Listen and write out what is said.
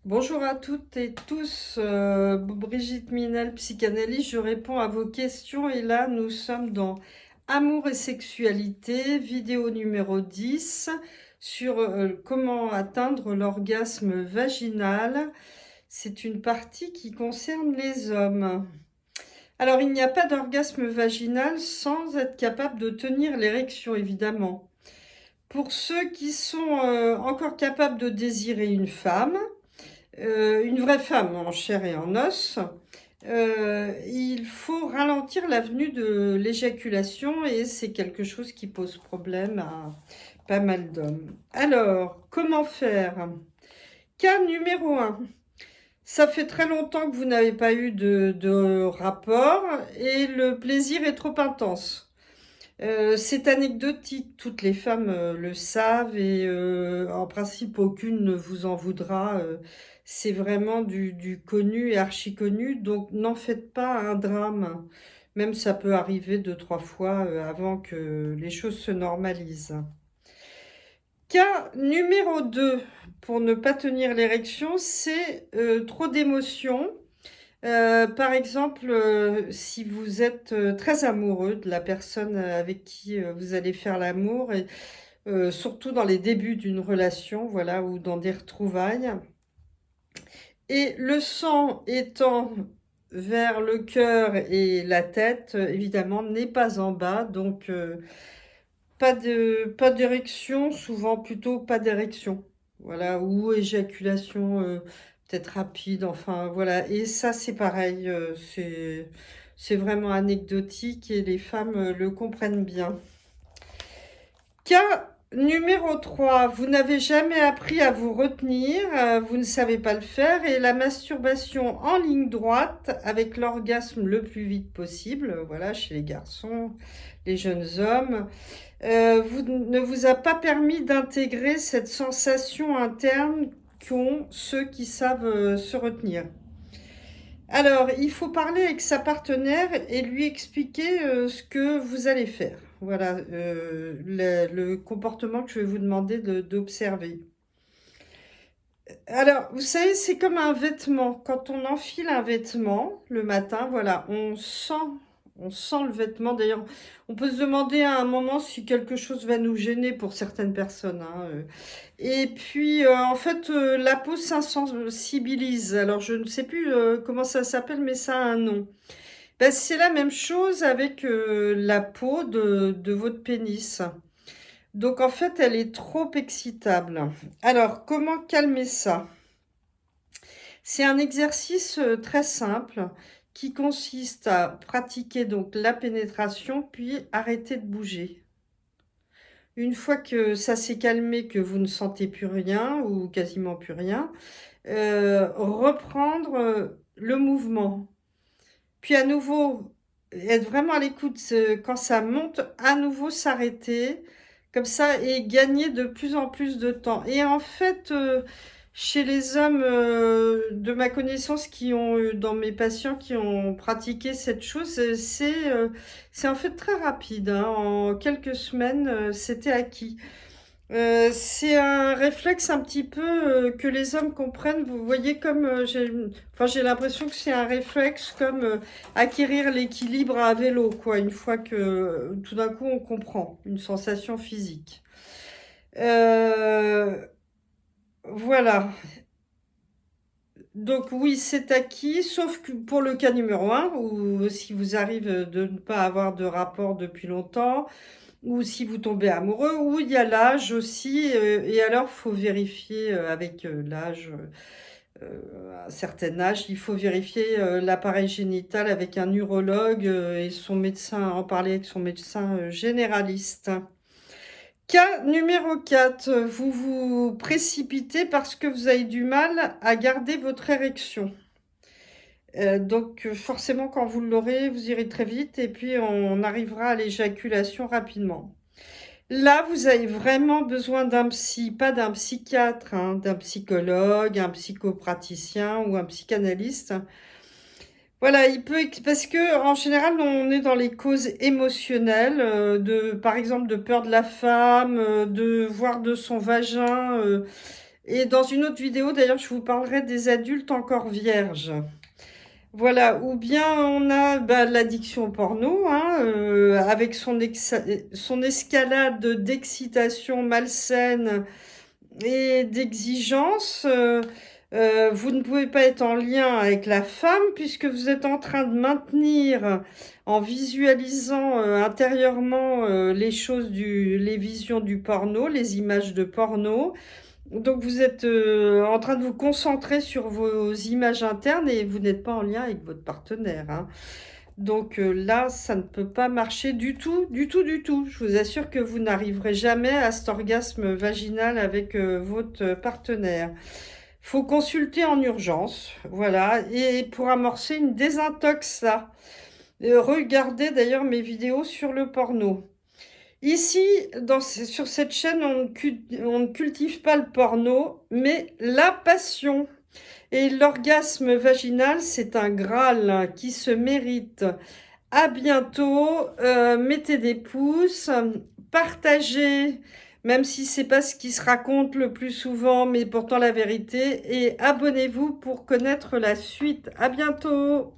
Bonjour à toutes et tous, Brigitte Minel, psychanalyste, je réponds à vos questions et là nous sommes dans Amour et sexualité, vidéo numéro 10 sur comment atteindre l'orgasme vaginal. C'est une partie qui concerne les hommes. Alors il n'y a pas d'orgasme vaginal sans être capable de tenir l'érection évidemment. Pour ceux qui sont encore capables de désirer une vraie femme en chair et en os, il faut ralentir la venue de l'éjaculation et c'est quelque chose qui pose problème à pas mal d'hommes. Alors, comment faire? Cas numéro un. Ça fait très longtemps que vous n'avez pas eu de rapport et le plaisir est trop intense. C'est anecdotique, toutes les femmes le savent et en principe aucune ne vous en voudra. C'est vraiment du connu et archi connu, donc n'en faites pas un drame. Même ça peut arriver 2, 3 fois avant que les choses se normalisent. Cas numéro 2, pour ne pas tenir l'érection, c'est trop d'émotions. Par exemple, si vous êtes très amoureux de la personne avec qui vous allez faire l'amour, et surtout dans les débuts d'une relation, voilà, ou dans des retrouvailles, et le sang étant vers le cœur et la tête, évidemment, n'est pas en bas, donc pas d'érection, souvent plutôt pas d'érection, voilà, ou éjaculation peut-être rapide, enfin voilà. Et ça c'est pareil, c'est vraiment anecdotique et les femmes le comprennent bien. Cas numéro 3, vous n'avez jamais appris à vous retenir, vous ne savez pas le faire et la masturbation en ligne droite avec l'orgasme le plus vite possible, voilà, chez les garçons, les jeunes hommes, ne vous a pas permis d'intégrer cette sensation interne qu'ont ceux qui savent se retenir. Alors, il faut parler avec sa partenaire et lui expliquer ce que vous allez faire. Voilà le comportement que je vais vous demander d'observer. Alors, vous savez, c'est comme un vêtement. Quand on enfile un vêtement le matin, voilà, on sent le vêtement. D'ailleurs, on peut se demander à un moment si quelque chose va nous gêner pour certaines personnes, hein. Et puis, en fait, la peau s'insensibilise. Alors, je ne sais plus comment ça s'appelle, mais ça a un nom. Ben, c'est la même chose avec la peau de votre pénis. Donc, en fait, elle est trop excitable. Alors, comment calmer ça? C'est un exercice très simple qui consiste à pratiquer donc la pénétration puis arrêter de bouger. Une fois que ça s'est calmé, que vous ne sentez plus rien ou quasiment plus rien, reprendre le mouvement. Puis à nouveau, être vraiment à l'écoute quand ça monte, à nouveau s'arrêter, comme ça, et gagner de plus en plus de temps. Et en fait, chez les hommes de ma connaissance qui ont, dans mes patients qui ont pratiqué cette chose, c'est en fait très rapide, hein. En quelques semaines, c'était acquis. C'est un réflexe un petit peu que les hommes comprennent. Vous voyez comme j'ai l'impression que c'est un réflexe comme acquérir l'équilibre à vélo, quoi. Une fois que tout d'un coup on comprend une sensation physique. Euh, voilà. Donc oui, c'est acquis, sauf que pour le cas numéro un, ou si vous arrive de ne pas avoir de rapport depuis longtemps, ou si vous tombez amoureux, ou il y a l'âge aussi, et alors faut vérifier avec l'âge, à un certain âge, il faut vérifier l'appareil génital avec un urologue et son médecin, en parler avec son médecin généraliste. Cas numéro 4, vous vous précipitez parce que vous avez du mal à garder votre érection. Donc forcément, quand vous l'aurez, vous irez très vite et puis on arrivera à l'éjaculation rapidement. Là, vous avez vraiment besoin d'un psy, pas d'un psychiatre, hein, d'un psychologue, un psychopraticien ou un psychanalyste. Voilà, parce que en général, on est dans les causes émotionnelles, par exemple, de peur de la femme, de voir de son vagin. Et dans une autre vidéo, d'ailleurs, je vous parlerai des adultes encore vierges. Voilà, ou bien on a l'addiction au porno, hein, avec son escalade d'excitation malsaine et d'exigence. Vous ne pouvez pas être en lien avec la femme puisque vous êtes en train de maintenir, en visualisant intérieurement les choses, les visions du porno, les images de porno. Donc vous êtes en train de vous concentrer sur vos images internes et vous n'êtes pas en lien avec votre partenaire, hein. Donc là, ça ne peut pas marcher du tout, du tout, du tout. Je vous assure que vous n'arriverez jamais à cet orgasme vaginal avec votre partenaire. Faut consulter en urgence, voilà, et pour amorcer une désintox là. Regardez d'ailleurs mes vidéos sur le porno. Ici, sur cette chaîne, on ne cultive pas le porno, mais la passion. Et l'orgasme vaginal, c'est un Graal qui se mérite. À bientôt, mettez des pouces, partagez, même si c'est pas ce qui se raconte le plus souvent, mais pourtant la vérité, et abonnez-vous pour connaître la suite. À bientôt!